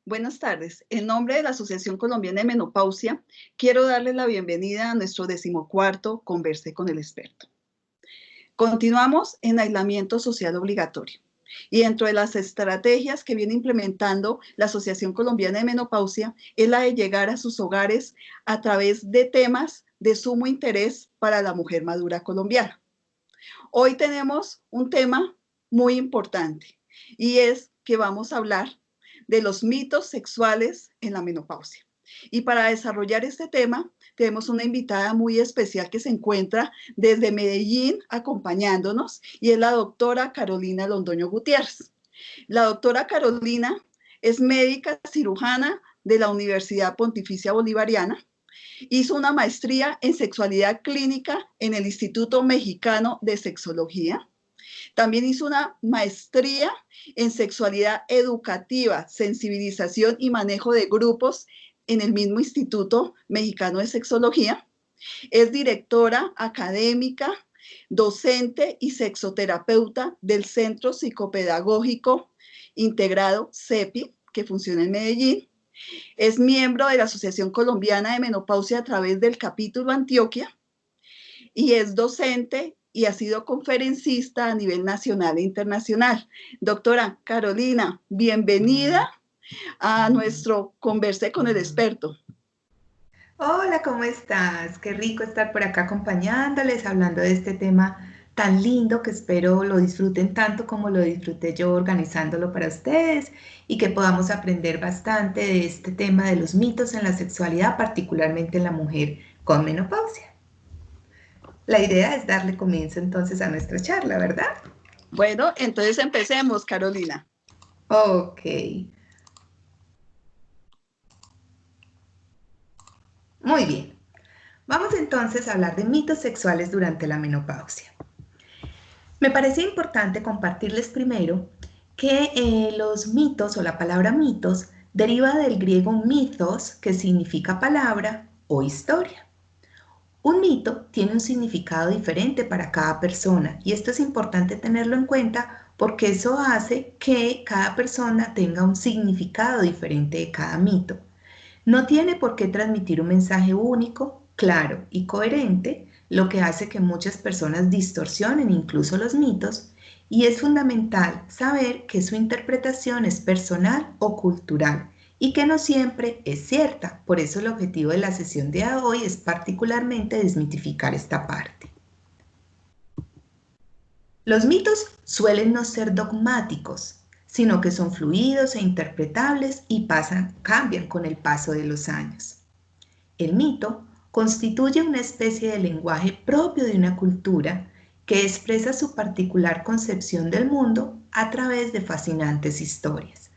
Buenas tardes. En nombre de la Asociación Colombiana de Menopausia, quiero darles la bienvenida a nuestro 14º Converse con el Experto. Continuamos en aislamiento social obligatorio. Y dentro de las estrategias que viene implementando la Asociación Colombiana de Menopausia es la de llegar a sus hogares a través de temas de sumo interés para la mujer madura colombiana. Hoy tenemos un tema muy importante y es que vamos a hablar de los mitos sexuales en la menopausia. Y para desarrollar este tema, tenemos una invitada muy especial que se encuentra desde Medellín acompañándonos y es la doctora Carolina Londoño Gutiérrez. La doctora Carolina es médica cirujana de la Universidad Pontificia Bolivariana. Hizo una maestría en sexualidad clínica en el Instituto Mexicano de Sexología. También hizo una maestría en sexualidad educativa, sensibilización y manejo de grupos en el mismo Instituto Mexicano de Sexología. Es directora académica, docente y sexoterapeuta del Centro Psicopedagógico Integrado CEPI, que funciona en Medellín. Es miembro de la Asociación Colombiana de Menopausia a través del capítulo Antioquia y es docente y ha sido conferencista a nivel nacional e internacional. Doctora Carolina, bienvenida a nuestro Converse con el Experto. Hola, ¿cómo estás? Qué rico estar por acá acompañándoles, hablando de este tema tan lindo que espero lo disfruten tanto como lo disfruté yo organizándolo para ustedes y que podamos aprender bastante de este tema de los mitos en la sexualidad, particularmente en la mujer con menopausia. La idea es darle comienzo entonces a nuestra charla, ¿verdad? Bueno, entonces empecemos, Carolina. Ok. Muy bien. Vamos entonces a hablar de mitos sexuales durante la menopausia. Me parece importante compartirles primero que los mitos o la palabra mitos deriva del griego mythos, que significa palabra o historia. Un mito tiene un significado diferente para cada persona y esto es importante tenerlo en cuenta porque eso hace que cada persona tenga un significado diferente de cada mito. No tiene por qué transmitir un mensaje único, claro y coherente, lo que hace que muchas personas distorsionen incluso los mitos, y es fundamental saber que su interpretación es personal o cultural y que no siempre es cierta. Por eso el objetivo de la sesión de hoy es particularmente desmitificar esta parte. Los mitos suelen no ser dogmáticos, sino que son fluidos e interpretables y cambian con el paso de los años. El mito constituye una especie de lenguaje propio de una cultura que expresa su particular concepción del mundo a través de fascinantes historias.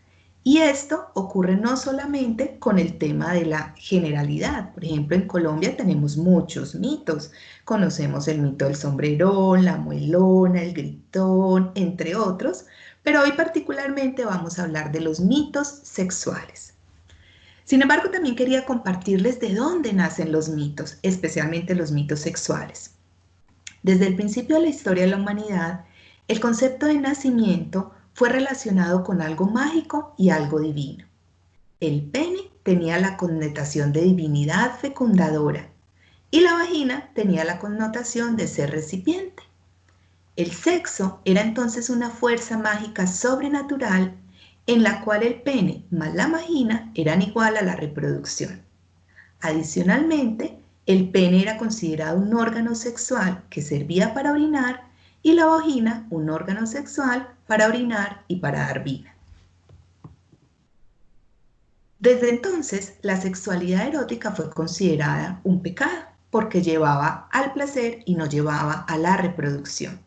Y esto ocurre no solamente con el tema de la generalidad. Por ejemplo, en Colombia tenemos muchos mitos. Conocemos el mito del sombrerón, la muelona, el gritón, entre otros. Pero hoy particularmente vamos a hablar de los mitos sexuales. Sin embargo, también quería compartirles de dónde nacen los mitos, especialmente los mitos sexuales. Desde el principio de la historia de la humanidad, el concepto de nacimiento fue relacionado con algo mágico y algo divino. El pene tenía la connotación de divinidad fecundadora y la vagina tenía la connotación de ser recipiente. El sexo era entonces una fuerza mágica sobrenatural en la cual el pene más la vagina eran igual a la reproducción. Adicionalmente, el pene era considerado un órgano sexual que servía para orinar y la vagina un órgano sexual para orinar y para dar vida. Desde entonces, la sexualidad erótica fue considerada un pecado porque llevaba al placer y no llevaba a la reproducción.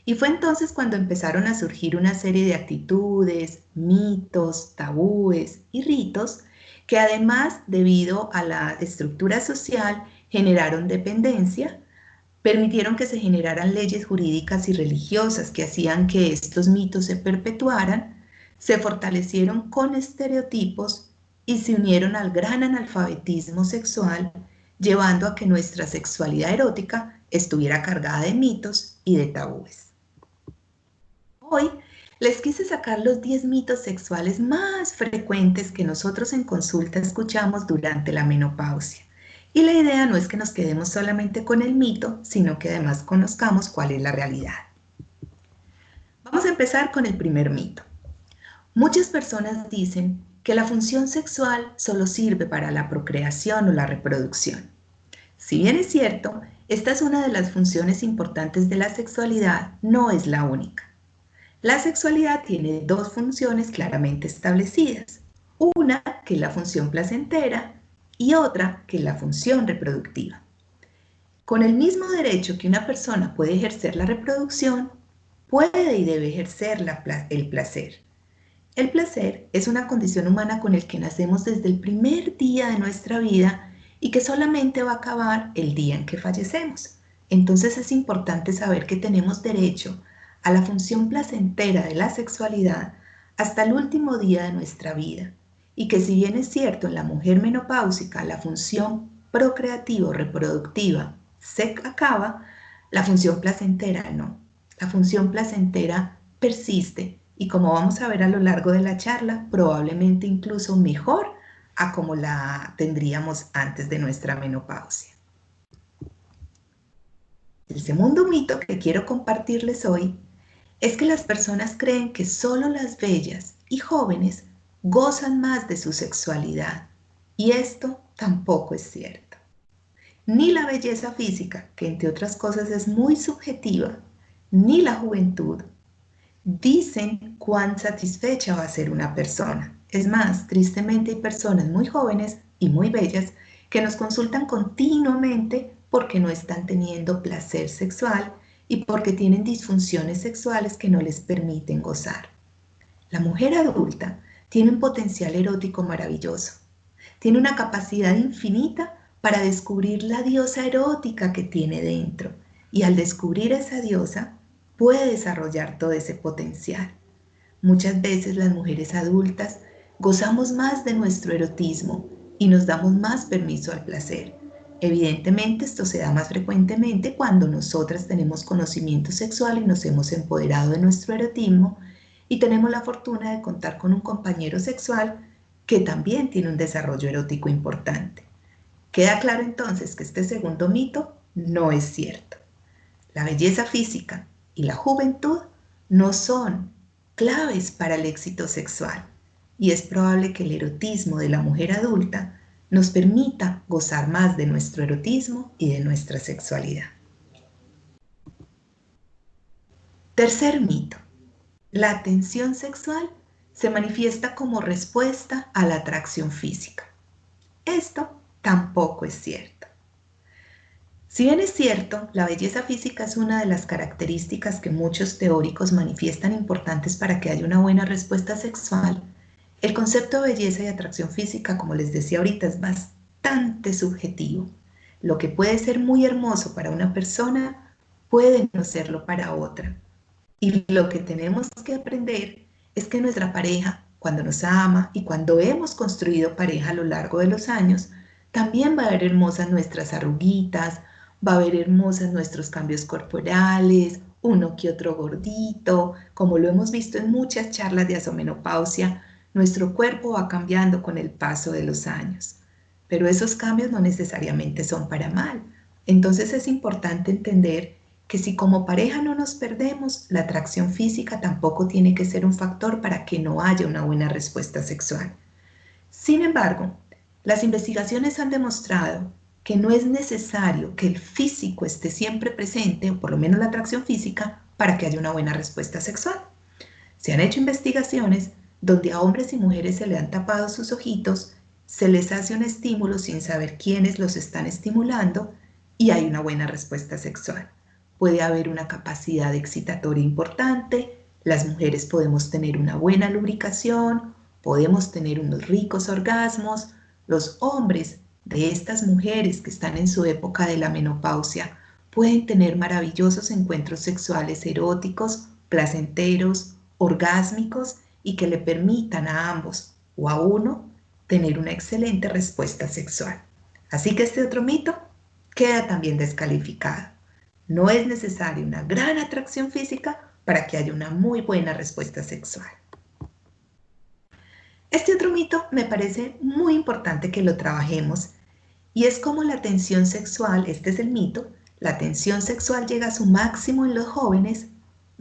Y fue entonces cuando empezaron a surgir una serie de actitudes, mitos, tabúes y ritos que además, debido a la estructura social, generaron dependencia, permitieron que se generaran leyes jurídicas y religiosas que hacían que estos mitos se perpetuaran, se fortalecieron con estereotipos y se unieron al gran analfabetismo sexual, llevando a que nuestra sexualidad erótica estuviera cargada de mitos y de tabúes. Hoy Les quise sacar los 10 mitos sexuales más frecuentes que nosotros en consulta escuchamos durante la menopausia. Y la idea no es que nos quedemos solamente con el mito, sino que además conozcamos cuál es la realidad. Vamos a empezar con el primer mito. Muchas personas dicen que la función sexual solo sirve para la procreación o la reproducción. Si bien es cierto, esta es una de las funciones importantes de la sexualidad, no es la única. La sexualidad tiene dos funciones claramente establecidas. Una que es la función placentera y otra que es la función reproductiva. Con el mismo derecho que una persona puede ejercer la reproducción, puede y debe ejercer el placer. El placer es una condición humana con el que nacemos desde el primer día de nuestra vida y que solamente va a acabar el día en que fallecemos. Entonces es importante saber que tenemos derecho a la función placentera de la sexualidad hasta el último día de nuestra vida. Y que si bien es cierto en la mujer menopáusica la función procreativa o reproductiva se acaba, la función placentera no. La función placentera persiste y como vamos a ver a lo largo de la charla, probablemente incluso mejor a como la tendríamos antes de nuestra menopausia. El segundo mito que quiero compartirles hoy es que las personas creen que solo las bellas y jóvenes gozan más de su sexualidad, y esto tampoco es cierto. Ni la belleza física, que entre otras cosas es muy subjetiva, ni la juventud dicen cuán satisfecha va a ser una persona. Es más, tristemente hay personas muy jóvenes y muy bellas que nos consultan continuamente porque no están teniendo placer sexual y porque tienen disfunciones sexuales que no les permiten gozar. La mujer adulta tiene un potencial erótico maravilloso. Tiene una capacidad infinita para descubrir la diosa erótica que tiene dentro. Y al descubrir esa diosa, puede desarrollar todo ese potencial. Muchas veces las mujeres adultas gozamos más de nuestro erotismo y nos damos más permiso al placer. Evidentemente esto se da más frecuentemente cuando nosotras tenemos conocimiento sexual y nos hemos empoderado de nuestro erotismo y tenemos la fortuna de contar con un compañero sexual que también tiene un desarrollo erótico importante. Queda claro entonces que este segundo mito no es cierto. La belleza física y la juventud no son claves para el éxito sexual y es probable que el erotismo de la mujer adulta nos permita gozar más de nuestro erotismo y de nuestra sexualidad. Tercer mito. La atención sexual se manifiesta como respuesta a la atracción física. Esto tampoco es cierto. Si bien es cierto, la belleza física es una de las características que muchos teóricos manifiestan importantes para que haya una buena respuesta sexual, el concepto de belleza y atracción física, como les decía ahorita, es bastante subjetivo. Lo que puede ser muy hermoso para una persona puede no serlo para otra. Y lo que tenemos que aprender es que nuestra pareja, cuando nos ama y cuando hemos construido pareja a lo largo de los años, también va a ver hermosas nuestras arruguitas, va a ver hermosas nuestros cambios corporales, uno que otro gordito, como lo hemos visto en muchas charlas de asomenopausia, nuestro cuerpo va cambiando con el paso de los años. Pero esos cambios no necesariamente son para mal. Entonces es importante entender que si como pareja no nos perdemos, la atracción física tampoco tiene que ser un factor para que no haya una buena respuesta sexual. Sin embargo, las investigaciones han demostrado que no es necesario que el físico esté siempre presente, o por lo menos la atracción física, para que haya una buena respuesta sexual. Se han hecho investigaciones donde a hombres y mujeres se le han tapado sus ojitos, se les hace un estímulo sin saber quiénes los están estimulando y hay una buena respuesta sexual. Puede haber una capacidad excitatoria importante, las mujeres podemos tener una buena lubricación, podemos tener unos ricos orgasmos, los hombres de estas mujeres que están en su época de la menopausia pueden tener maravillosos encuentros sexuales eróticos, placenteros, orgásmicos y que le permitan a ambos o a uno tener una excelente respuesta sexual. Así que este otro mito queda también descalificado. No es necesaria una gran atracción física para que haya una muy buena respuesta sexual. Este otro mito me parece muy importante que lo trabajemos y es como la tensión sexual, este es el mito, la tensión sexual llega a su máximo en los jóvenes,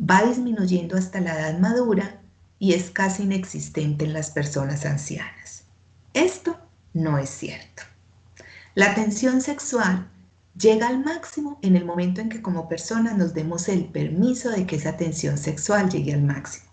va disminuyendo hasta la edad madura y es casi inexistente en las personas ancianas. Esto no es cierto. La tensión sexual llega al máximo en el momento en que como personas nos demos el permiso de que esa tensión sexual llegue al máximo.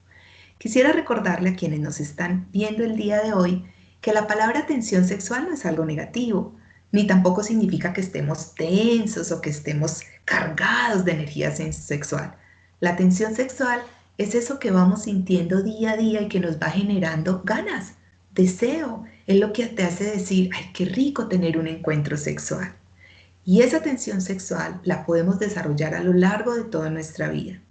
Quisiera recordarle a quienes nos están viendo el día de hoy que la palabra tensión sexual no es algo negativo, ni tampoco significa que estemos tensos o que estemos cargados de energía sexual. La tensión sexual es eso que vamos sintiendo día a día y que nos va generando ganas, deseo, es lo que te hace decir, ay, qué rico tener un encuentro sexual. Y esa tensión sexual la podemos desarrollar a lo largo de toda nuestra vida.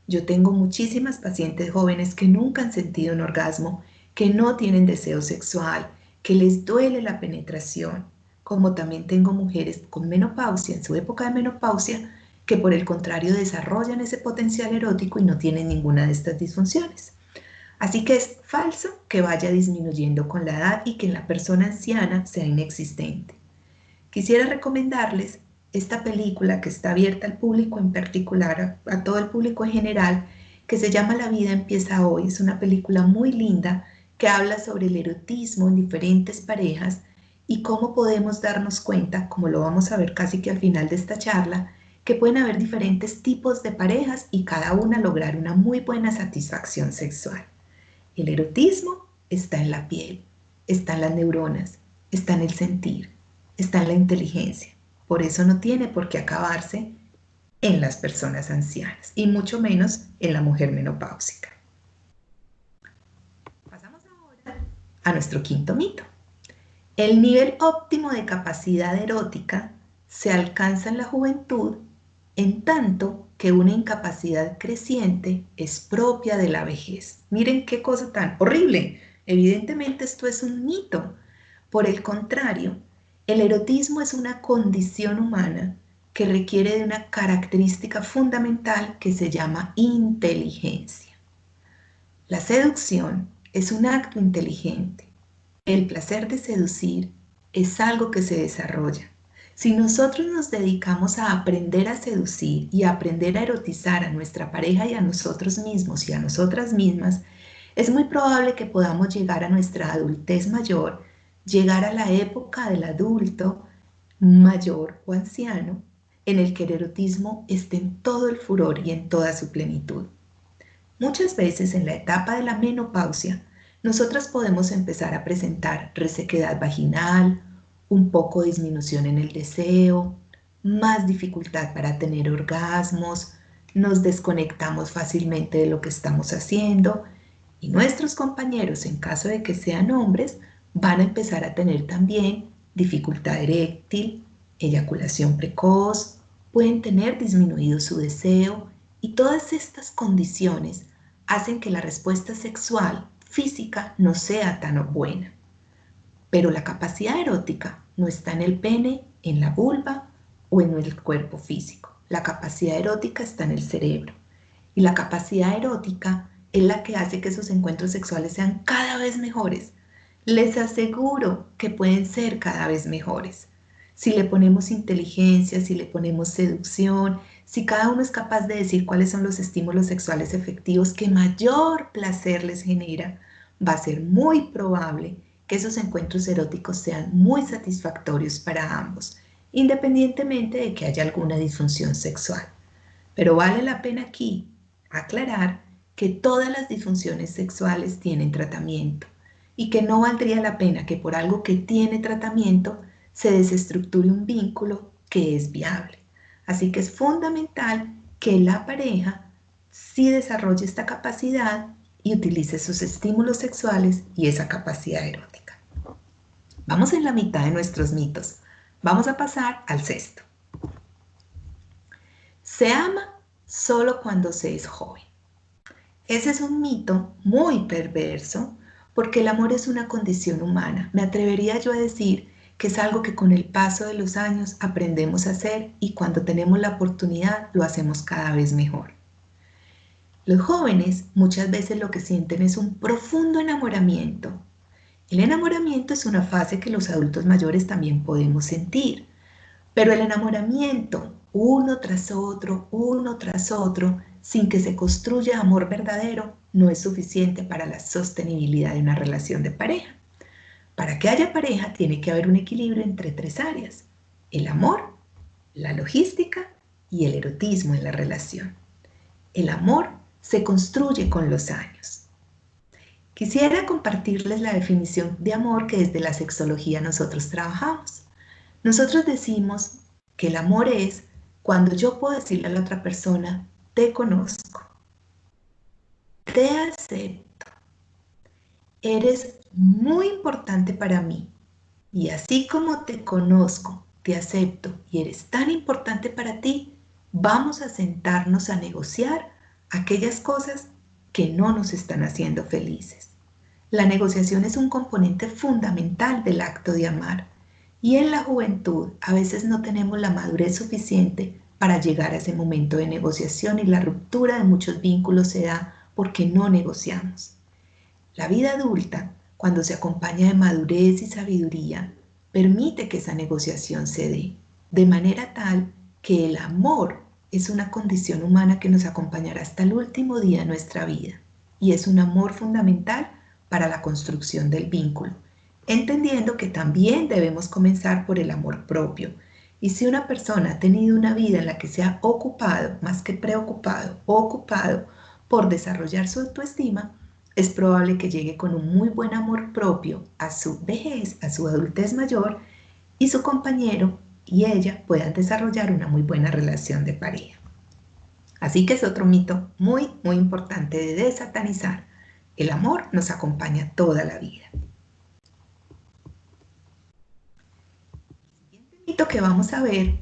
Yo tengo muchísimas pacientes jóvenes que nunca han sentido un orgasmo, que no tienen deseo sexual, que les duele la penetración, como también tengo mujeres con menopausia, en su época de menopausia, que por el contrario desarrollan ese potencial erótico y no tienen ninguna de estas disfunciones. Así que es falso que vaya disminuyendo con la edad y que en la persona anciana sea inexistente. Quisiera recomendarles esta película que está abierta al público en particular, a todo el público en general, que se llama La vida empieza hoy. Es una película muy linda que habla sobre el erotismo en diferentes parejas y cómo podemos darnos cuenta, como lo vamos a ver casi que al final de esta charla, que pueden haber diferentes tipos de parejas y cada una lograr una muy buena satisfacción sexual. El erotismo está en la piel, está en las neuronas, está en el sentir, está en la inteligencia. Por eso no tiene por qué acabarse en las personas ancianas y mucho menos en la mujer menopáusica. Pasamos ahora a nuestro quinto mito. El nivel óptimo de capacidad erótica se alcanza en la juventud, en tanto que una incapacidad creciente es propia de la vejez. Miren qué cosa tan horrible. Evidentemente esto es un mito. Por el contrario, el erotismo es una condición humana que requiere de una característica fundamental que se llama inteligencia. La seducción es un acto inteligente. El placer de seducir es algo que se desarrolla. Si nosotros nos dedicamos a aprender a seducir y a aprender a erotizar a nuestra pareja y a nosotros mismos y a nosotras mismas, es muy probable que podamos llegar a nuestra adultez mayor, llegar a la época del adulto mayor o anciano, en el que el erotismo esté en todo el furor y en toda su plenitud. Muchas veces en la etapa de la menopausia, nosotras podemos empezar a presentar resequedad vaginal, un poco de disminución en el deseo, más dificultad para tener orgasmos, nos desconectamos fácilmente de lo que estamos haciendo y nuestros compañeros, en caso de que sean hombres, van a empezar a tener también dificultad eréctil, eyaculación precoz, pueden tener disminuido su deseo y todas estas condiciones hacen que la respuesta sexual física no sea tan buena. Pero la capacidad erótica no está en el pene, en la vulva o en el cuerpo físico. La capacidad erótica está en el cerebro. Y la capacidad erótica es la que hace que esos encuentros sexuales sean cada vez mejores. Les aseguro que pueden ser cada vez mejores. Si le ponemos inteligencia, si le ponemos seducción, si cada uno es capaz de decir cuáles son los estímulos sexuales efectivos que mayor placer les genera, va a ser muy probable que esos encuentros eróticos sean muy satisfactorios para ambos, independientemente de que haya alguna disfunción sexual. Pero vale la pena aquí aclarar que todas las disfunciones sexuales tienen tratamiento y que no valdría la pena que por algo que tiene tratamiento se desestructure un vínculo que es viable. Así que es fundamental que la pareja sí desarrolle esta capacidad y utilice sus estímulos sexuales y esa capacidad erótica. Vamos en la mitad de nuestros mitos. Vamos a pasar al sexto. Se ama solo cuando se es joven. Ese es un mito muy perverso porque el amor es una condición humana. Me atrevería yo a decir que es algo que con el paso de los años aprendemos a hacer y cuando tenemos la oportunidad lo hacemos cada vez mejor. Los jóvenes muchas veces lo que sienten es un profundo enamoramiento. El enamoramiento es una fase que los adultos mayores también podemos sentir, pero el enamoramiento, uno tras otro, sin que se construya amor verdadero, no es suficiente para la sostenibilidad de una relación de pareja. Para que haya pareja tiene que haber un equilibrio entre tres áreas: el amor, la logística y el erotismo en la relación. El amor se construye con los años. Quisiera compartirles la definición de amor que desde la sexología nosotros trabajamos. Nosotros decimos que el amor es cuando yo puedo decirle a la otra persona: te conozco, te acepto, eres muy importante para mí, y así como te conozco, te acepto y eres tan importante para ti, vamos a sentarnos a negociar aquellas cosas que no nos están haciendo felices. La negociación es un componente fundamental del acto de amar, y en la juventud a veces no tenemos la madurez suficiente para llegar a ese momento de negociación, y la ruptura de muchos vínculos se da porque no negociamos. La vida adulta, cuando se acompaña de madurez y sabiduría, permite que esa negociación se dé, de manera tal que el amor es una condición humana que nos acompañará hasta el último día de nuestra vida, y es un amor fundamental para la construcción del vínculo, entendiendo que también debemos comenzar por el amor propio. Y si una persona ha tenido una vida en la que se ha ocupado, más que preocupado, ocupado por desarrollar su autoestima, es probable que llegue con un muy buen amor propio a su vejez, a su adultez mayor, y su compañero y ella puedan desarrollar una muy buena relación de pareja. Así que es otro mito muy, muy importante de desatanizar. El amor nos acompaña toda la vida. El siguiente mito que vamos a ver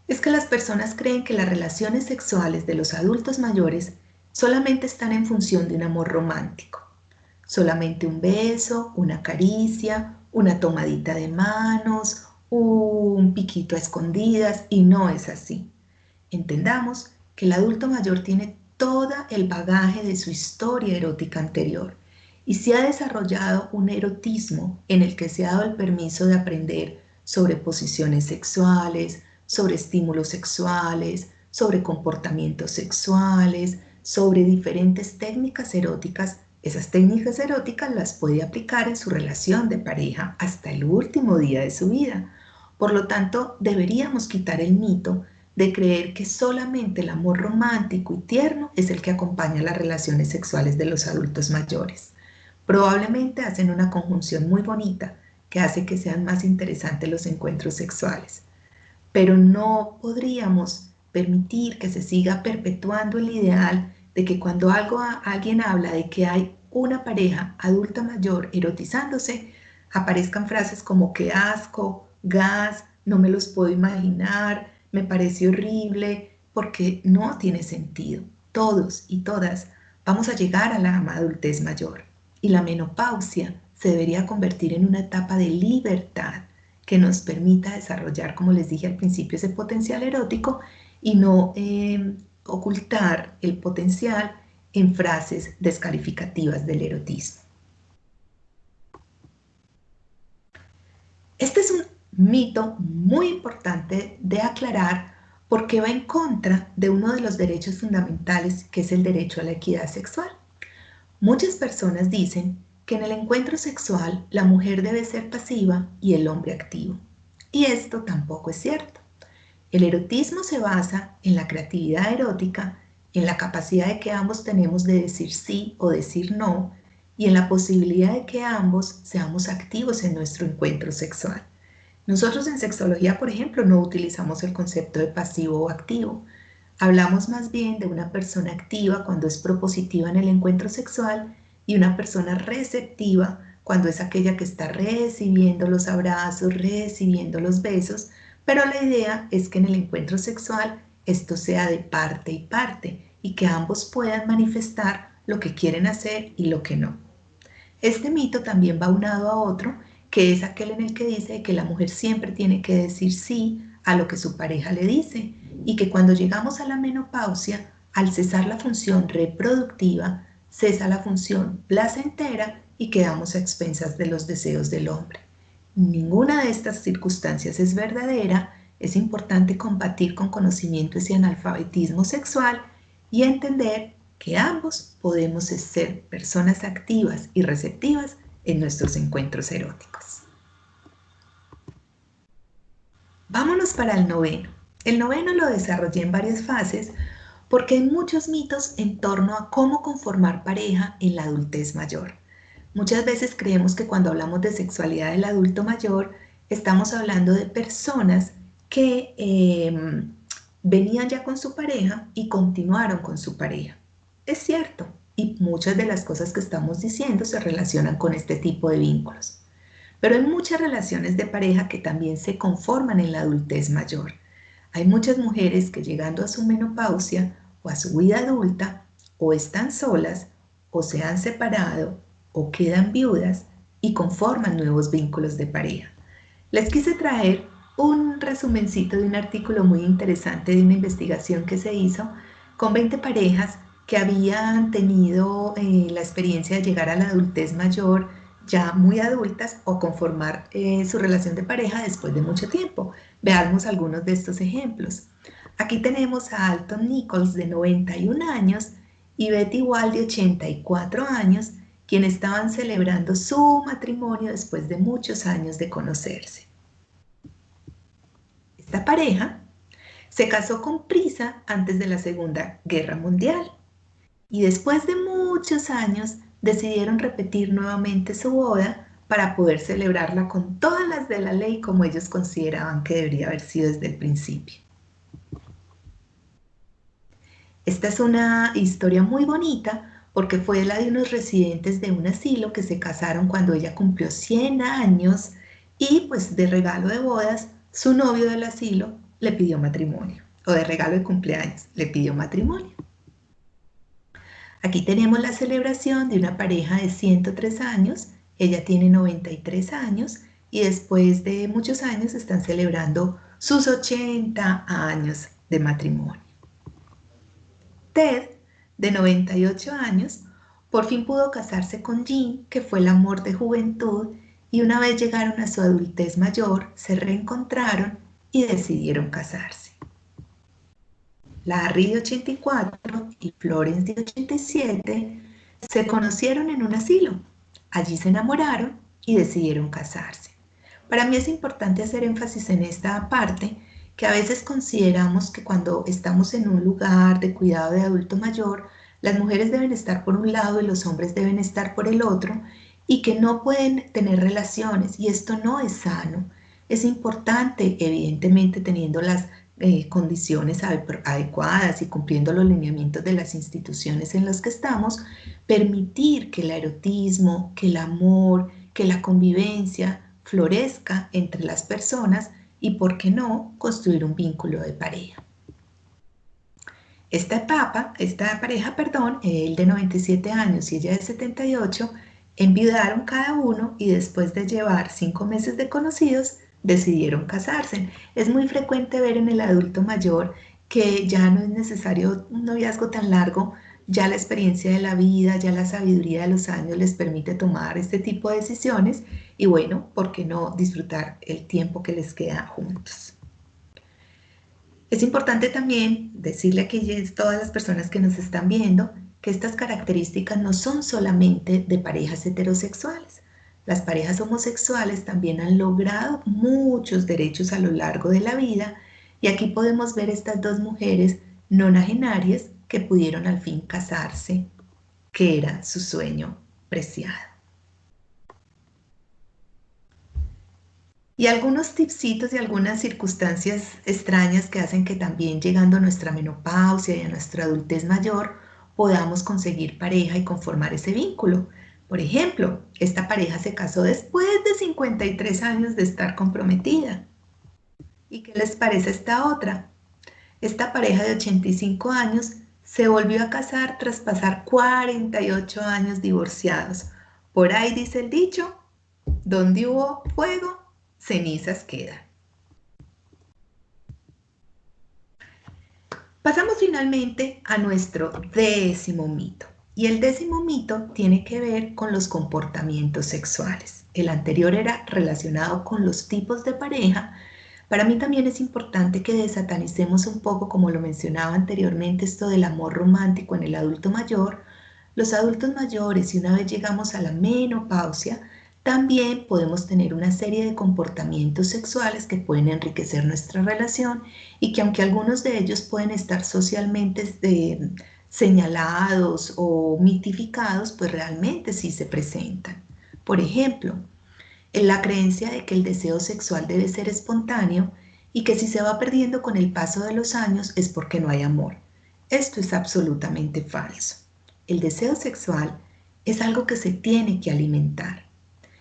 es que las personas creen que las relaciones sexuales de los adultos mayores solamente están en función de un amor romántico. Solamente un beso, una caricia, una tomadita de manos, un piquito a escondidas, y no es así. Entendamos que el adulto mayor tiene todo el bagaje de su historia erótica anterior, y se ha desarrollado un erotismo en el que se ha dado el permiso de aprender sobre posiciones sexuales, sobre estímulos sexuales, sobre comportamientos sexuales, sobre diferentes técnicas eróticas. Esas técnicas eróticas las puede aplicar en su relación de pareja hasta el último día de su vida. Por lo tanto, deberíamos quitar el mito de creer que solamente el amor romántico y tierno es el que acompaña las relaciones sexuales de los adultos mayores. Probablemente hacen una conjunción muy bonita que hace que sean más interesantes los encuentros sexuales, pero no podríamos permitir que se siga perpetuando el ideal de que cuando alguien habla de que hay una pareja adulta mayor erotizándose, aparezcan frases como "qué asco", "gas", "no me los puedo imaginar", "me parece horrible", porque no tiene sentido. Todos y todas vamos a llegar a la adultez mayor, y la menopausia se debería convertir en una etapa de libertad que nos permita desarrollar, como les dije al principio, ese potencial erótico, y no ocultar el potencial en frases descalificativas del erotismo. Este es un mito muy importante de aclarar porque va en contra de uno de los derechos fundamentales, que es el derecho a la equidad sexual. Muchas personas dicen que en el encuentro sexual la mujer debe ser pasiva y el hombre activo. Y esto tampoco es cierto. El erotismo se basa en la creatividad erótica, en la capacidad de que ambos tenemos de decir sí o decir no, y en la posibilidad de que ambos seamos activos en nuestro encuentro sexual. Nosotros en sexología, por ejemplo, no utilizamos el concepto de pasivo o activo. Hablamos más bien de una persona activa cuando es propositiva en el encuentro sexual, y una persona receptiva cuando es aquella que está recibiendo los abrazos, recibiendo los besos, pero la idea es que en el encuentro sexual esto sea de parte y parte, y que ambos puedan manifestar lo que quieren hacer y lo que no. Este mito también va unado a otro, que es aquel en el que dice que la mujer siempre tiene que decir sí a lo que su pareja le dice, y que cuando llegamos a la menopausia Al cesar la función reproductiva, cesa la función placentera y quedamos a expensas de los deseos del hombre. Ninguna de estas circunstancias es verdadera. Es importante combatir con conocimiento ese analfabetismo sexual y entender que ambos podemos ser personas activas y receptivas en nuestros encuentros eróticos. Vámonos para el noveno. El noveno lo desarrollé en varias fases porque hay muchos mitos en torno a cómo conformar pareja en la adultez mayor. Muchas veces creemos que cuando hablamos de sexualidad del adulto mayor, estamos hablando de personas que venían ya con su pareja y continuaron con su pareja. Es cierto, y muchas de las cosas que estamos diciendo se relacionan con este tipo de vínculos. Pero hay muchas relaciones de pareja que también se conforman en la adultez mayor. Hay muchas mujeres que llegando a su menopausia o a su vida adulta o están solas o se han separado o quedan viudas y conforman nuevos vínculos de pareja. Les quise traer un resumencito de un artículo muy interesante de una investigación que se hizo con 20 parejas que habían tenido la experiencia de llegar a la adultez mayor ya muy adultas o conformar su relación de pareja después de mucho tiempo. Veamos algunos de estos ejemplos. Aquí tenemos a Alton Nichols de 91 años y Betty Wall de 84 años, quienes estaban celebrando su matrimonio después de muchos años de conocerse. Esta pareja se casó con prisa antes de la Segunda Guerra Mundial y después de muchos años decidieron repetir nuevamente su boda para poder celebrarla con todas las de la ley como ellos consideraban que debería haber sido desde el principio. Esta es una historia muy bonita porque fue la de unos residentes de un asilo que se casaron cuando ella cumplió 100 años y pues de regalo de bodas su novio del asilo le pidió matrimonio, o de regalo de cumpleaños le pidió matrimonio. Aquí tenemos la celebración de una pareja de 103 años, ella tiene 93 años y después de muchos años están celebrando sus 80 años de matrimonio. Ted, de 98 años, por fin pudo casarse con Jean, que fue el amor de juventud, y una vez llegaron a su adultez mayor, se reencontraron y decidieron casarse. Larry de 84 y Florence de 87 se conocieron en un asilo. Allí se enamoraron y decidieron casarse. Para mí es importante hacer énfasis en esta parte, que a veces consideramos que cuando estamos en un lugar de cuidado de adulto mayor, las mujeres deben estar por un lado y los hombres deben estar por el otro, y que no pueden tener relaciones, y esto no es sano. Es importante, evidentemente, teniendo las condiciones adecuadas y cumpliendo los lineamientos de las instituciones en las que estamos, permitir que el erotismo, que el amor, que la convivencia florezca entre las personas y, ¿por qué no?, construir un vínculo de pareja. Esta pareja, él de 97 años y ella de 78, enviudaron cada uno y después de llevar 5 meses de conocidos, decidieron casarse. Es muy frecuente ver en el adulto mayor que ya no es necesario un noviazgo tan largo, ya la experiencia de la vida, ya la sabiduría de los años les permite tomar este tipo de decisiones y bueno, ¿por qué no disfrutar el tiempo que les queda juntos? Es importante también decirle a todas las personas que nos están viendo que estas características no son solamente de parejas heterosexuales. Las parejas homosexuales también han logrado muchos derechos a lo largo de la vida y aquí podemos ver estas dos mujeres nonagenarias que pudieron al fin casarse, que era su sueño preciado. Y algunos tipsitos y algunas circunstancias extrañas que hacen que también llegando a nuestra menopausia y a nuestra adultez mayor podamos conseguir pareja y conformar ese vínculo. Por ejemplo, esta pareja se casó después de 53 años de estar comprometida. ¿Y qué les parece esta otra? Esta pareja de 85 años se volvió a casar tras pasar 48 años divorciados. Por ahí dice el dicho, donde hubo fuego, cenizas quedan. Pasamos finalmente a nuestro 10º mito. Y el 10º mito tiene que ver con los comportamientos sexuales. El anterior era relacionado con los tipos de pareja. Para mí también es importante que desatanicemos un poco, como lo mencionaba anteriormente, esto del amor romántico en el adulto mayor. Los adultos mayores, y una vez llegamos a la menopausia, también podemos tener una serie de comportamientos sexuales que pueden enriquecer nuestra relación y que, aunque algunos de ellos pueden estar socialmente señalados o mitificados, pues realmente sí se presentan. Por ejemplo, en la creencia de que el deseo sexual debe ser espontáneo y que si se va perdiendo con el paso de los años es porque no hay amor. Esto es absolutamente falso. El deseo sexual es algo que se tiene que alimentar.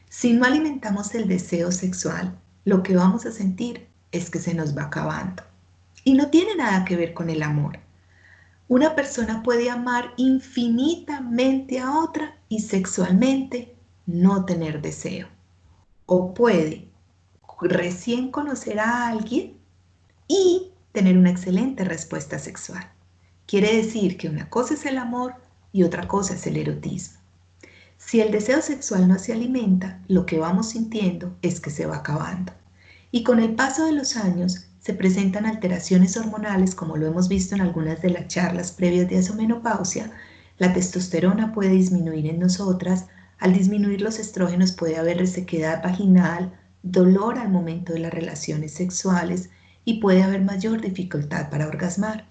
Si no alimentamos el deseo sexual, lo que vamos a sentir es que se nos va acabando. Y no tiene nada que ver con el amor. Una persona puede amar infinitamente a otra y sexualmente no tener deseo. O puede recién conocer a alguien y tener una excelente respuesta sexual. Quiere decir que una cosa es el amor y otra cosa es el erotismo. Si el deseo sexual no se alimenta, lo que vamos sintiendo es que se va acabando. Y con el paso de los años se presentan alteraciones hormonales, como lo hemos visto en algunas de las charlas previas de asomenopausia. La testosterona puede disminuir en nosotras. Al disminuir los estrógenos puede haber resequedad vaginal, dolor al momento de las relaciones sexuales y puede haber mayor dificultad para orgasmar.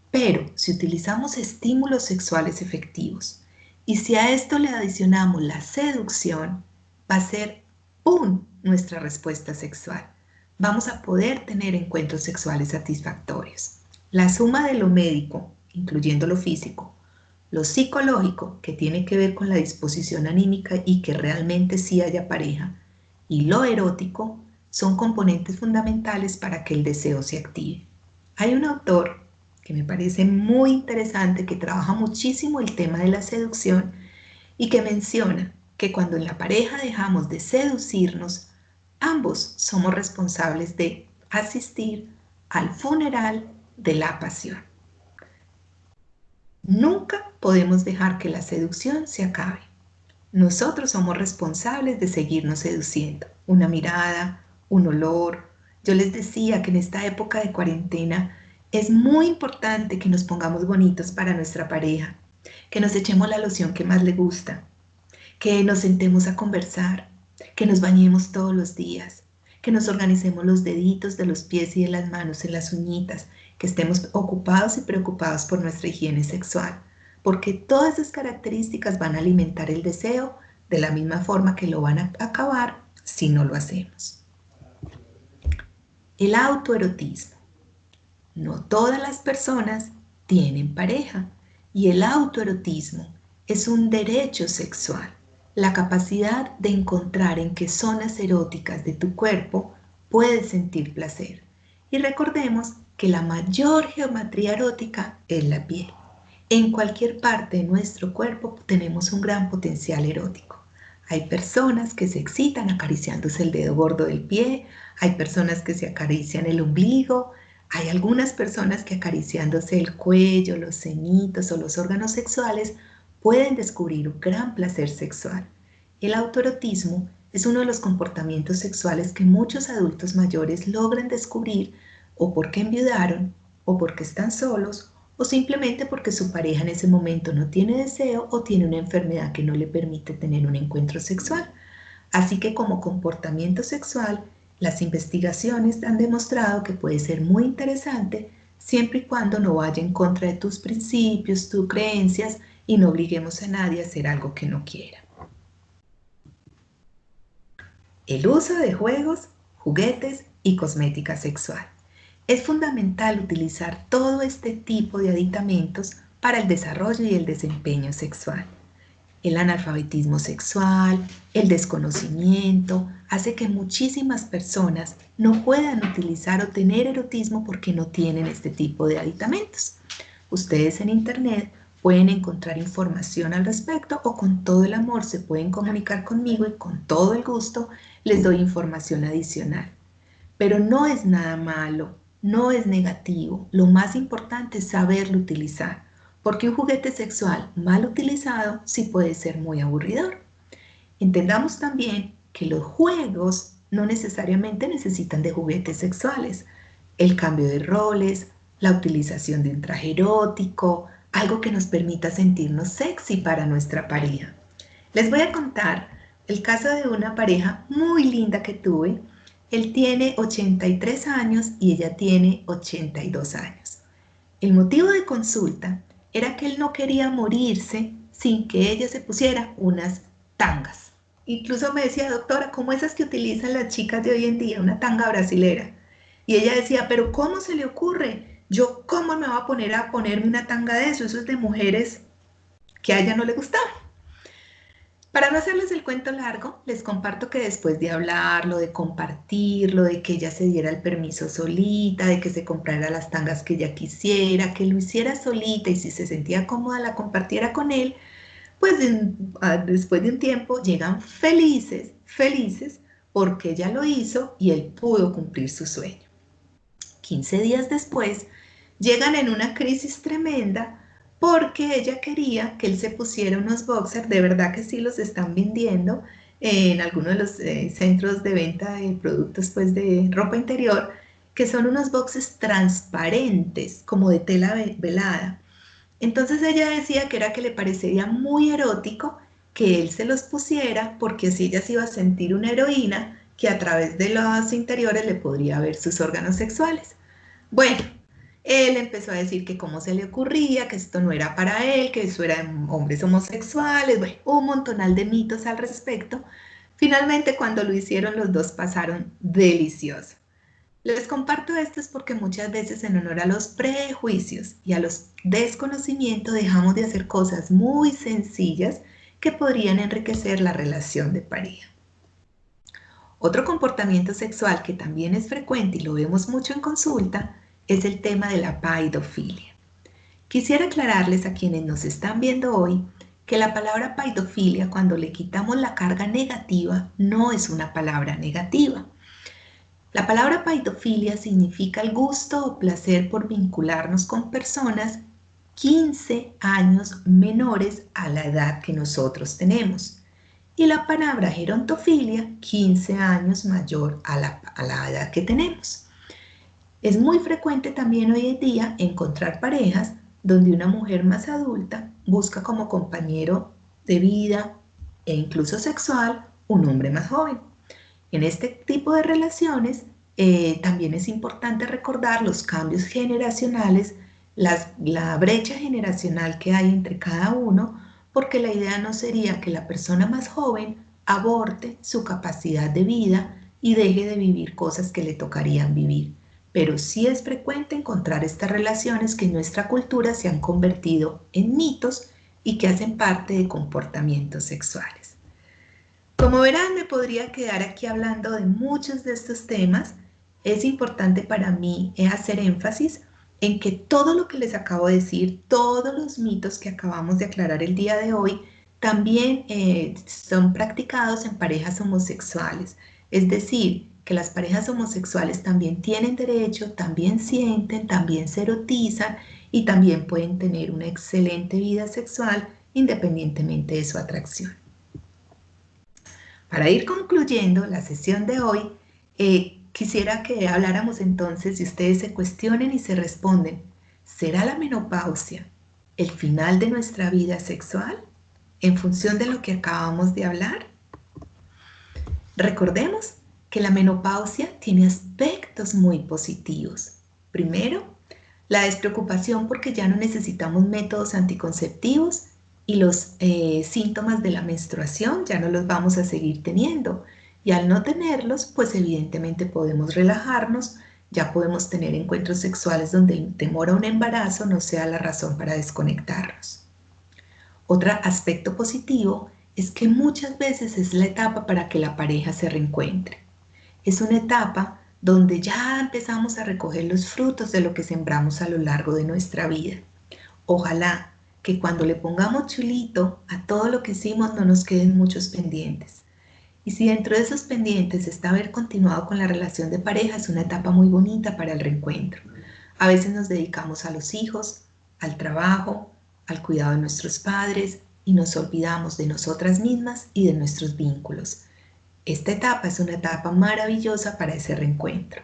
Pero si utilizamos estímulos sexuales efectivos y si a esto le adicionamos la seducción, va a ser ¡pum!, nuestra respuesta sexual. Vamos a poder tener encuentros sexuales satisfactorios. La suma de lo médico, incluyendo lo físico, lo psicológico, que tiene que ver con la disposición anímica y que realmente sí haya pareja, y lo erótico, son componentes fundamentales para que el deseo se active. Hay un autor que me parece muy interesante, que trabaja muchísimo el tema de la seducción y que menciona que cuando en la pareja dejamos de seducirnos, ambos somos responsables de asistir al funeral de la pasión. Nunca podemos dejar que la seducción se acabe. Nosotros somos responsables de seguirnos seduciendo. Una mirada, un olor. Yo les decía que en esta época de cuarentena es muy importante que nos pongamos bonitos para nuestra pareja, que nos echemos la loción que más le gusta, que nos sentemos a conversar, que nos bañemos todos los días, que nos organicemos los deditos de los pies y de las manos en las uñitas, que estemos ocupados y preocupados por nuestra higiene sexual, porque todas esas características van a alimentar el deseo de la misma forma que lo van a acabar si no lo hacemos. El autoerotismo. No todas las personas tienen pareja y el autoerotismo es un derecho sexual, la capacidad de encontrar en qué zonas eróticas de tu cuerpo puedes sentir placer. Y recordemos que la mayor geometría erótica es la piel. En cualquier parte de nuestro cuerpo tenemos un gran potencial erótico. Hay personas que se excitan acariciándose el dedo gordo del pie, hay personas que se acarician el ombligo, hay algunas personas que acariciándose el cuello, los senitos o los órganos sexuales pueden descubrir un gran placer sexual. El autoerotismo es uno de los comportamientos sexuales que muchos adultos mayores logran descubrir o porque enviudaron, o porque están solos, o simplemente porque su pareja en ese momento no tiene deseo o tiene una enfermedad que no le permite tener un encuentro sexual. Así que como comportamiento sexual, las investigaciones han demostrado que puede ser muy interesante siempre y cuando no vaya en contra de tus principios, tus creencias y no obliguemos a nadie a hacer algo que no quiera. El uso de juegos, juguetes y cosmética sexual. Es fundamental utilizar todo este tipo de aditamentos para el desarrollo y el desempeño sexual. El analfabetismo sexual, el desconocimiento, hace que muchísimas personas no puedan utilizar o tener erotismo porque no tienen este tipo de aditamentos. Ustedes en internet pueden encontrar información al respecto o con todo el amor se pueden comunicar conmigo y con todo el gusto les doy información adicional. Pero no es nada malo, no es negativo. Lo más importante es saberlo utilizar, porque un juguete sexual mal utilizado sí puede ser muy aburridor. Entendamos también que los juegos no necesariamente necesitan de juguetes sexuales. El cambio de roles, la utilización de un traje erótico, algo que nos permita sentirnos sexy para nuestra pareja. Les voy a contar el caso de una pareja muy linda que tuve. Él tiene 83 años y ella tiene 82 años. El motivo de consulta era que él no quería morirse sin que ella se pusiera unas tangas. Incluso me decía, doctora, ¿cómo esas que utilizan las chicas de hoy en día, una tanga brasilera? Y ella decía, pero ¿cómo se le ocurre? Yo, ¿cómo me voy a ponerme una tanga de eso? Eso es de mujeres que a ella no le gustaba. Para no hacerles el cuento largo, les comparto que después de hablarlo, de compartirlo, de que ella se diera el permiso solita, de que se comprara las tangas que ella quisiera, que lo hiciera solita y si se sentía cómoda la compartiera con él, pues después de un tiempo llegan felices, felices, porque ella lo hizo y él pudo cumplir su sueño. 15 días después, llegan en una crisis tremenda porque ella quería que él se pusiera unos boxers, de verdad que sí los están vendiendo en algunos de los centros de venta de productos pues, de ropa interior, que son unos boxers transparentes, como de tela velada. Entonces ella decía que era que le parecería muy erótico que él se los pusiera porque así ella se iba a sentir una heroína que a través de los interiores le podría ver sus órganos sexuales. Bueno, él empezó a decir que cómo se le ocurría, que esto no era para él, que eso era hombres homosexuales, bueno, un montonal de mitos al respecto. Finalmente, cuando lo hicieron, los dos pasaron delicioso. Les comparto esto es porque muchas veces en honor a los prejuicios y a los desconocimientos dejamos de hacer cosas muy sencillas que podrían enriquecer la relación de pareja. Otro comportamiento sexual que también es frecuente y lo vemos mucho en consulta es el tema de la paidofilia. Quisiera aclararles a quienes nos están viendo hoy que la palabra paidofilia, cuando le quitamos la carga negativa, no es una palabra negativa. La palabra paidofilia significa el gusto o placer por vincularnos con personas 15 años menores a la edad que nosotros tenemos. Y la palabra gerontofilia, 15 años mayor a la edad que tenemos. Es muy frecuente también hoy en día encontrar parejas donde una mujer más adulta busca como compañero de vida e incluso sexual un hombre más joven. En este tipo de relaciones también es importante recordar los cambios generacionales, la brecha generacional que hay entre cada uno, porque la idea no sería que la persona más joven aborte su capacidad de vida y deje de vivir cosas que le tocarían vivir. Pero sí es frecuente encontrar estas relaciones que en nuestra cultura se han convertido en mitos y que hacen parte de comportamientos sexuales. Como verán, me podría quedar aquí hablando de muchos de estos temas. Es importante para mí hacer énfasis en que todo lo que les acabo de decir, todos los mitos que acabamos de aclarar el día de hoy, también son practicados en parejas homosexuales. Es decir, que las parejas homosexuales también tienen derecho, también sienten, también se erotizan y también pueden tener una excelente vida sexual independientemente de su atracción. Para ir concluyendo la sesión de hoy, quisiera que habláramos entonces y ustedes se cuestionen y se responden, ¿será la menopausia el final de nuestra vida sexual en función de lo que acabamos de hablar? Recordemos que la menopausia tiene aspectos muy positivos. Primero, la despreocupación porque ya no necesitamos métodos anticonceptivos y los síntomas de la menstruación ya no los vamos a seguir teniendo. Y al no tenerlos, pues evidentemente podemos relajarnos, ya podemos tener encuentros sexuales donde el temor a un embarazo no sea la razón para desconectarnos. Otro aspecto positivo es que muchas veces es la etapa para que la pareja se reencuentre. Es una etapa donde ya empezamos a recoger los frutos de lo que sembramos a lo largo de nuestra vida. Ojalá que cuando le pongamos chulito a todo lo que hicimos no nos queden muchos pendientes. Y si dentro de esos pendientes está haber continuado con la relación de pareja, es una etapa muy bonita para el reencuentro. A veces nos dedicamos a los hijos, al trabajo, al cuidado de nuestros padres y nos olvidamos de nosotras mismas y de nuestros vínculos. Esta etapa es una etapa maravillosa para ese reencuentro.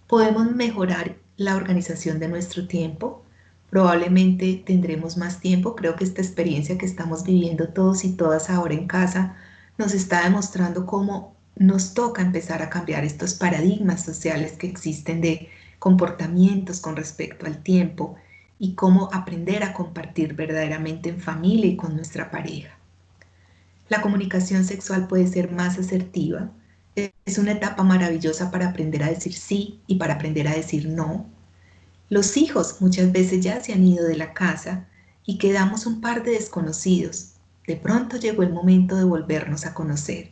Podemos mejorar la organización de nuestro tiempo. Probablemente tendremos más tiempo. Creo que esta experiencia que estamos viviendo todos y todas ahora en casa nos está demostrando cómo nos toca empezar a cambiar estos paradigmas sociales que existen de comportamientos con respecto al tiempo y cómo aprender a compartir verdaderamente en familia y con nuestra pareja. La comunicación sexual puede ser más asertiva. Es una etapa maravillosa para aprender a decir sí y para aprender a decir no. Los hijos muchas veces ya se han ido de la casa y quedamos un par de desconocidos. De pronto llegó el momento de volvernos a conocer.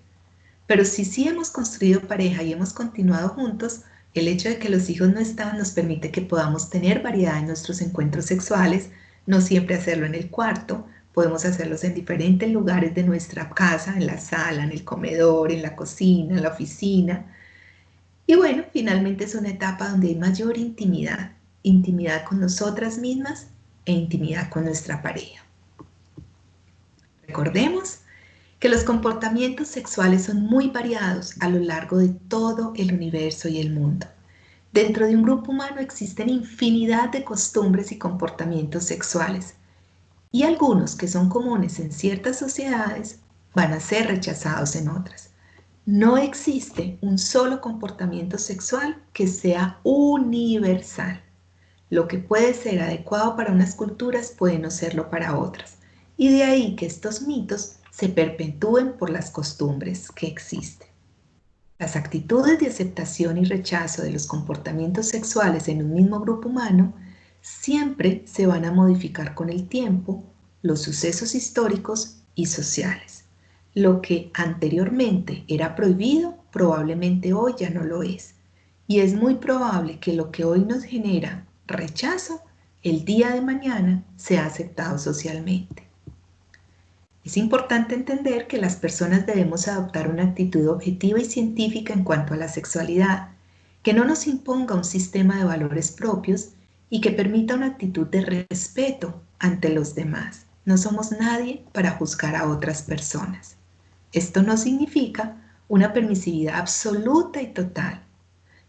Pero si sí hemos construido pareja y hemos continuado juntos, el hecho de que los hijos no están nos permite que podamos tener variedad en nuestros encuentros sexuales, no siempre hacerlo en el cuarto, podemos hacerlos en diferentes lugares de nuestra casa, en la sala, en el comedor, en la cocina, en la oficina. Y bueno, finalmente es una etapa donde hay mayor intimidad, intimidad con nosotras mismas e intimidad con nuestra pareja. Recordemos que los comportamientos sexuales son muy variados a lo largo de todo el universo y el mundo. Dentro de un grupo humano existen infinidad de costumbres y comportamientos sexuales, y algunos que son comunes en ciertas sociedades van a ser rechazados en otras. No existe un solo comportamiento sexual que sea universal. Lo que puede ser adecuado para unas culturas puede no serlo para otras. Y de ahí que estos mitos se perpetúen por las costumbres que existen. Las actitudes de aceptación y rechazo de los comportamientos sexuales en un mismo grupo humano siempre se van a modificar con el tiempo, los sucesos históricos y sociales. Lo que anteriormente era prohibido, probablemente hoy ya no lo es. Y es muy probable que lo que hoy nos genera rechazo, el día de mañana sea aceptado socialmente. Es importante entender que las personas debemos adoptar una actitud objetiva y científica en cuanto a la sexualidad, que no nos imponga un sistema de valores propios y que permita una actitud de respeto ante los demás. No somos nadie para juzgar a otras personas. Esto no significa una permisividad absoluta y total.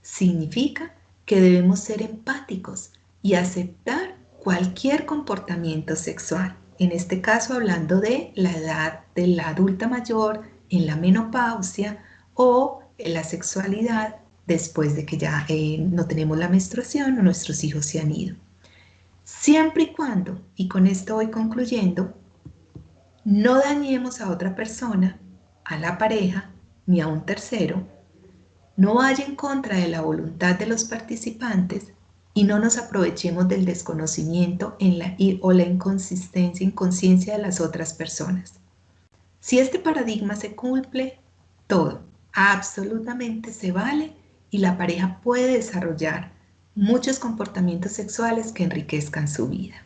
Significa que debemos ser empáticos y aceptar cualquier comportamiento sexual. En este caso hablando de la edad de la adulta mayor, en la menopausia o en la sexualidad después de que ya no tenemos la menstruación o nuestros hijos se han ido. Siempre y cuando, y con esto voy concluyendo, no dañemos a otra persona, a la pareja, ni a un tercero, no vaya en contra de la voluntad de los participantes y no nos aprovechemos del desconocimiento o la inconsciencia de las otras personas. Si este paradigma se cumple, todo, absolutamente se vale y la pareja puede desarrollar muchos comportamientos sexuales que enriquezcan su vida.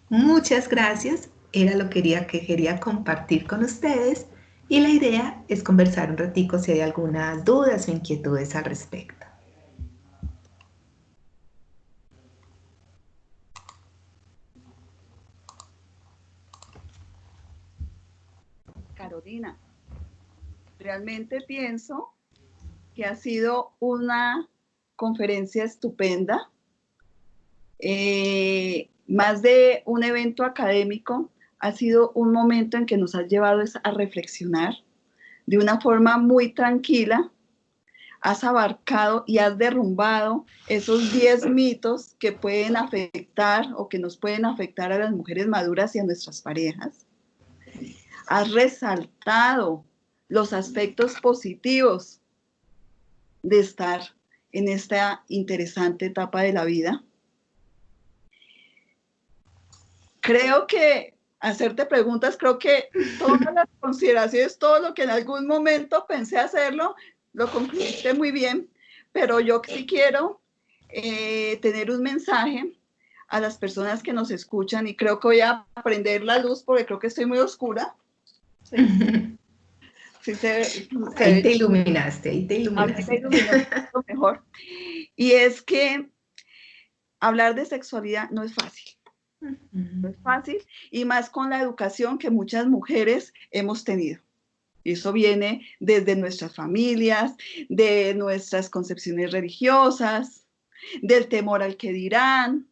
Muchas gracias, era lo que quería compartir con ustedes y la idea es conversar un ratico si hay algunas dudas o inquietudes al respecto. Carolina, realmente pienso que ha sido una conferencia estupenda, más de un evento académico, ha sido un momento en que nos has llevado a reflexionar de una forma muy tranquila. Has abarcado y has derrumbado esos 10 mitos que pueden afectar o que nos pueden afectar a las mujeres maduras y a nuestras parejas. Has resaltado los aspectos positivos de estar en esta interesante etapa de la vida. Creo que hacerte preguntas, creo que todas las consideraciones, todo lo que en algún momento pensé hacerlo, lo concluiste muy bien, pero yo sí quiero tener un mensaje a las personas que nos escuchan y creo que voy a prender la luz porque creo que estoy muy oscura. ¿Sí? Sí, Ahí te iluminaste, ahí te a mí me iluminaste. iluminó mucho mejor. Y es que hablar de sexualidad no es fácil. No es fácil, y más con la educación que muchas mujeres hemos tenido. Y eso viene desde nuestras familias, de nuestras concepciones religiosas, del temor al que dirán.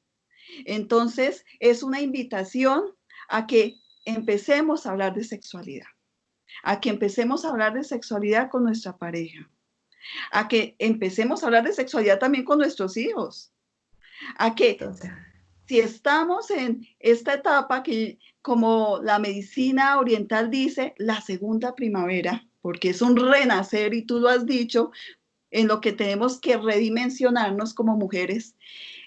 Entonces, es una invitación a que empecemos a hablar de sexualidad, a que empecemos a hablar de sexualidad con nuestra pareja, a que empecemos a hablar de sexualidad también con nuestros hijos, a que Total. si estamos en esta etapa que, como la medicina oriental dice, la segunda primavera, porque es un renacer y tú lo has dicho, en lo que tenemos que redimensionarnos como mujeres.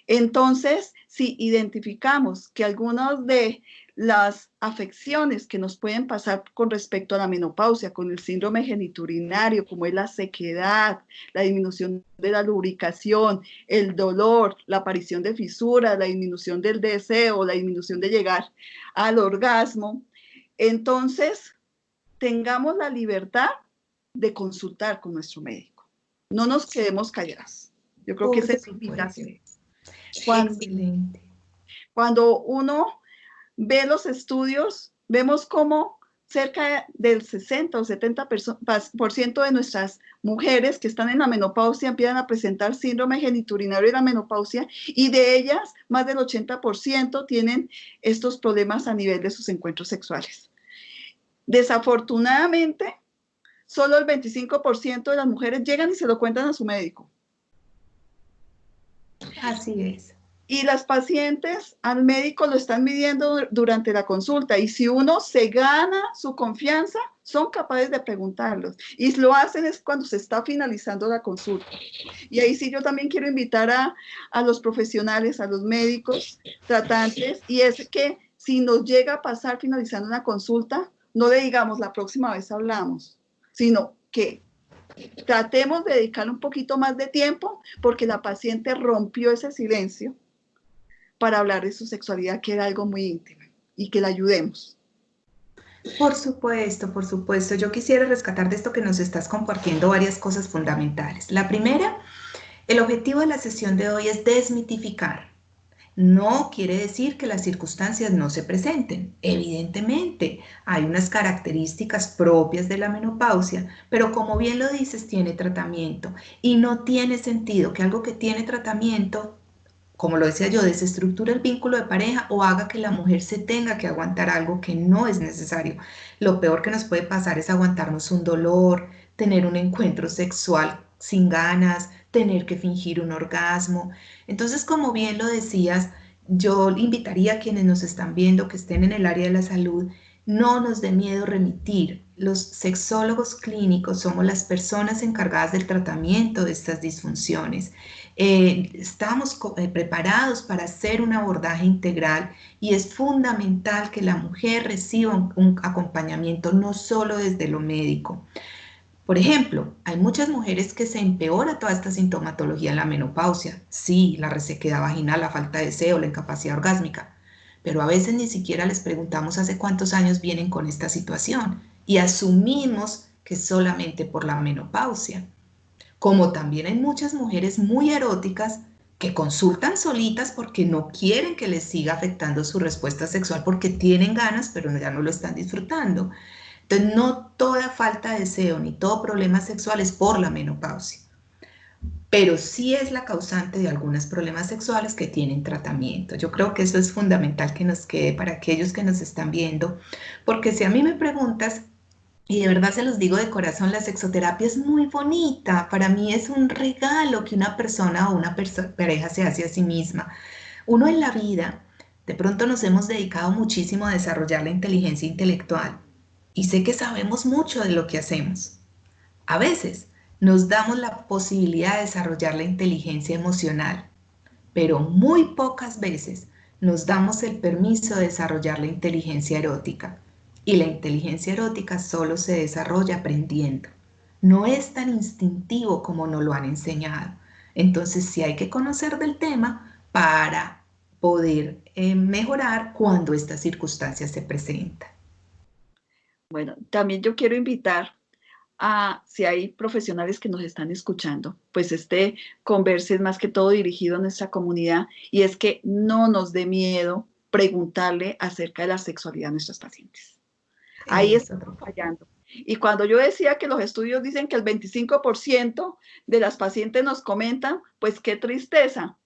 Entonces, si identificamos que algunas de las afecciones que nos pueden pasar con respecto a la menopausia, con el síndrome geniturinario, como es la sequedad, la disminución de la lubricación, el dolor, la aparición de fisuras, la disminución del deseo, la disminución de llegar al orgasmo, entonces tengamos la libertad de consultar con nuestro médico. No nos quedemos calladas. Yo creo que Por esa es la supuesto. invitación. Cuando, Excelente. cuando uno ve los estudios, vemos cómo cerca del 60 o 70% de nuestras mujeres que están en la menopausia empiezan a presentar síndrome geniturinario de la menopausia, y de ellas más del 80% tienen estos problemas a nivel de sus encuentros sexuales. Desafortunadamente, solo el 25% de las mujeres llegan y se lo cuentan a su médico. Así es. Y las pacientes al médico lo están midiendo durante la consulta, y si uno se gana su confianza, son capaces de preguntarlos, y lo hacen es cuando se está finalizando la consulta. Y ahí sí yo también quiero invitar a los profesionales, a los médicos tratantes, y es que si nos llega a pasar finalizando una consulta, no le digamos la próxima vez hablamos, sino que tratemos de dedicarle un poquito más de tiempo, porque la paciente rompió ese silencio para hablar de su sexualidad, que era algo muy íntimo, y que la ayudemos. Por supuesto, por supuesto. Yo quisiera rescatar de esto que nos estás compartiendo varias cosas fundamentales. La primera, el objetivo de la sesión de hoy es desmitificar. No quiere decir que las circunstancias no se presenten. Evidentemente, hay unas características propias de la menopausia, pero como bien lo dices, tiene tratamiento y no tiene sentido que algo que tiene tratamiento, como lo decía yo, desestructure el vínculo de pareja o haga que la mujer se tenga que aguantar algo que no es necesario. Lo peor que nos puede pasar es aguantarnos un dolor, tener un encuentro sexual sin ganas, tener que fingir un orgasmo. Entonces, como bien lo decías, yo invitaría a quienes nos están viendo, que estén en el área de la salud, no nos dé miedo remitir. Los sexólogos clínicos somos las personas encargadas del tratamiento de estas disfunciones. Estamos preparados para hacer un abordaje integral, y es fundamental que la mujer reciba un acompañamiento no solo desde lo médico. Por ejemplo, hay muchas mujeres que se empeora toda esta sintomatología en la menopausia. Sí, la resequedad vaginal, la falta de deseo, la incapacidad orgásmica. Pero a veces ni siquiera les preguntamos hace cuántos años vienen con esta situación y asumimos que es solamente por la menopausia. Como también hay muchas mujeres muy eróticas que consultan solitas porque no quieren que les siga afectando su respuesta sexual, porque tienen ganas, pero ya no lo están disfrutando. Entonces, no toda falta de deseo ni todo problema sexual es por la menopausia, pero sí es la causante de algunos problemas sexuales que tienen tratamiento. Yo creo que eso es fundamental que nos quede para aquellos que nos están viendo, porque si a mí me preguntas, y de verdad se los digo de corazón, la sexoterapia es muy bonita. Para mí es un regalo que una persona o una pareja se hace a sí misma. Uno en la vida, de pronto nos hemos dedicado muchísimo a desarrollar la inteligencia intelectual y sé que sabemos mucho de lo que hacemos. A veces nos damos la posibilidad de desarrollar la inteligencia emocional, pero muy pocas veces nos damos el permiso de desarrollar la inteligencia erótica. Y la inteligencia erótica solo se desarrolla aprendiendo. No es tan instintivo como nos lo han enseñado. Entonces sí hay que conocer del tema para poder mejorar cuando estas circunstancias se presentan. Bueno, también yo quiero invitar si hay profesionales que nos están escuchando, pues este converse es más que todo dirigido a nuestra comunidad, y es que no nos dé miedo preguntarle acerca de la sexualidad a nuestros pacientes. Ahí estamos fallando. Y cuando yo decía que los estudios dicen que el 25% de las pacientes nos comentan, pues qué tristeza.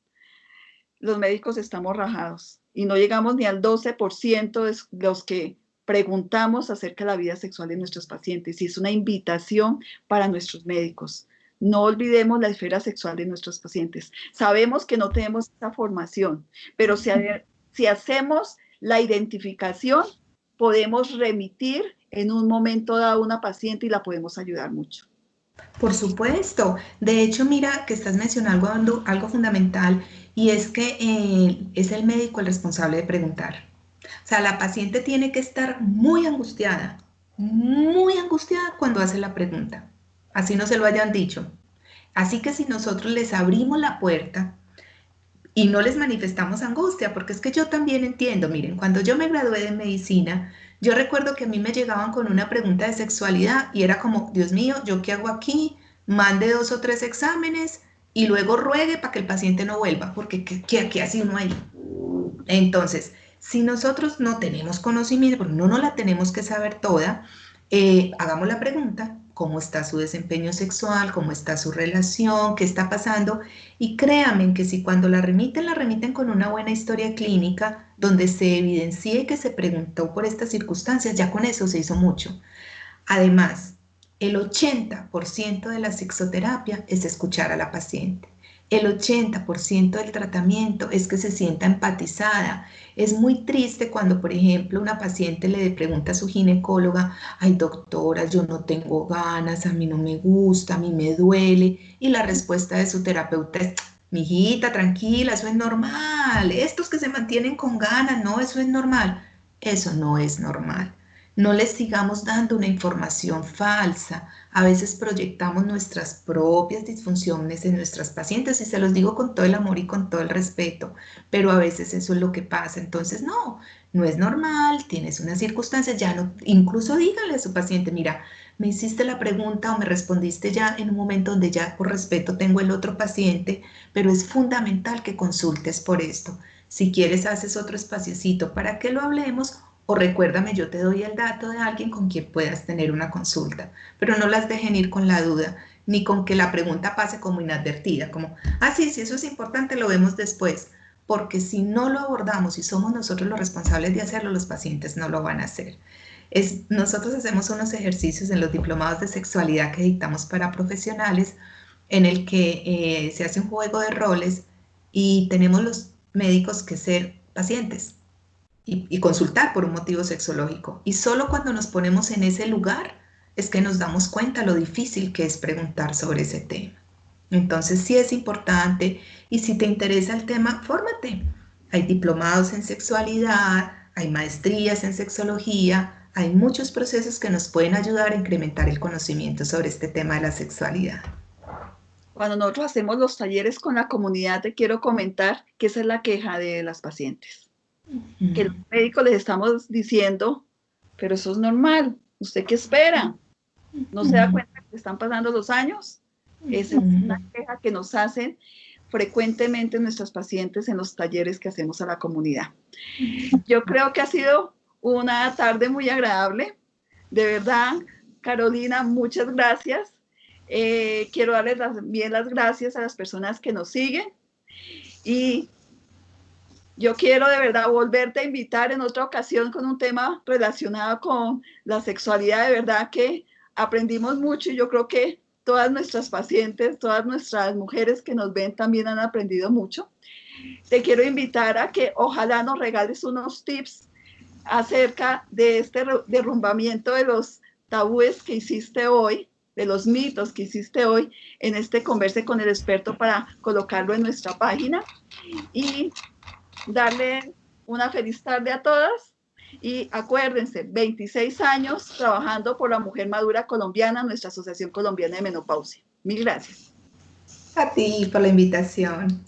Los médicos estamos rajados y no llegamos ni al 12% de los que preguntamos acerca de la vida sexual de nuestros pacientes, y es una invitación para nuestros médicos. No olvidemos la esfera sexual de nuestros pacientes. Sabemos que no tenemos esa formación, pero si hacemos la identificación, podemos remitir en un momento dado a una paciente y la podemos ayudar mucho. Por supuesto. De hecho, mira que estás mencionando algo fundamental, y es que es el médico el responsable de preguntar. O sea, la paciente tiene que estar muy angustiada cuando hace la pregunta. Así no se lo hayan dicho. Así que si nosotros les abrimos la puerta y no les manifestamos angustia, porque es que yo también entiendo, miren, cuando yo me gradué de medicina, yo recuerdo que a mí me llegaban con una pregunta de sexualidad y era como, Dios mío, ¿yo qué hago aquí? Mande 2 o 3 exámenes y luego ruegue para que el paciente no vuelva, porque ¿qué hace uno ahí? Entonces, si nosotros no tenemos conocimiento, porque no nos la tenemos que saber toda, hagamos la pregunta: ¿cómo está su desempeño sexual? ¿Cómo está su relación? ¿Qué está pasando? Y créanme que si cuando la remiten con una buena historia clínica, donde se evidencie que se preguntó por estas circunstancias, ya con eso se hizo mucho. Además, el 80% de la sexoterapia es escuchar a la paciente. El 80% del tratamiento es que se sienta empatizada. Es muy triste cuando, por ejemplo, una paciente le pregunta a su ginecóloga: ay, doctora, yo no tengo ganas, a mí no me gusta, a mí me duele. Y la respuesta de su terapeuta es: mijita, tranquila, eso es normal. Estos que se mantienen con ganas, no, eso es normal. Eso no es normal. No les sigamos dando una información falsa. A veces proyectamos nuestras propias disfunciones en nuestras pacientes, y se los digo con todo el amor y con todo el respeto, pero a veces eso es lo que pasa. Entonces, no es normal, tienes una circunstancia, ya no, incluso díganle a su paciente: mira, me hiciste la pregunta o me respondiste ya en un momento donde ya por respeto tengo el otro paciente, pero es fundamental que consultes por esto. Si quieres, haces otro espaciocito para que lo hablemos, o recuérdame, yo te doy el dato de alguien con quien puedas tener una consulta, pero no las dejen ir con la duda, ni con que la pregunta pase como inadvertida, como, sí, si eso es importante, lo vemos después, porque si no lo abordamos y somos nosotros los responsables de hacerlo, los pacientes no lo van a hacer. Nosotros hacemos unos ejercicios en los diplomados de sexualidad que dictamos para profesionales, en el que se hace un juego de roles y tenemos los médicos que ser pacientes y consultar por un motivo sexológico. Y solo cuando nos ponemos en ese lugar es que nos damos cuenta lo difícil que es preguntar sobre ese tema. Entonces sí es importante, y si te interesa el tema, fórmate. Hay diplomados en sexualidad, hay maestrías en sexología, hay muchos procesos que nos pueden ayudar a incrementar el conocimiento sobre este tema de la sexualidad. Cuando nosotros hacemos los talleres con la comunidad, te quiero comentar que esa es la queja de las pacientes. Que los médicos les estamos diciendo, pero eso es normal, ¿usted qué espera? ¿No se da cuenta que están pasando los años? Esa es una queja que nos hacen frecuentemente nuestros pacientes en los talleres que hacemos a la comunidad. Yo creo que ha sido una tarde muy agradable. De verdad, Carolina, muchas gracias. Quiero darles bien las gracias a las personas que nos siguen, y yo quiero de verdad volverte a invitar en otra ocasión con un tema relacionado con la sexualidad. De verdad que aprendimos mucho, y yo creo que todas nuestras pacientes, todas nuestras mujeres que nos ven también han aprendido mucho. Te quiero invitar a que ojalá nos regales unos tips acerca de este derrumbamiento de los tabúes que hiciste hoy, de los mitos que hiciste hoy en este Converse con el Experto, para colocarlo en nuestra página, y darle una feliz tarde a todas. Y acuérdense, 26 años trabajando por la mujer madura colombiana, nuestra Asociación Colombiana de Menopausia. Mil gracias. A ti por la invitación.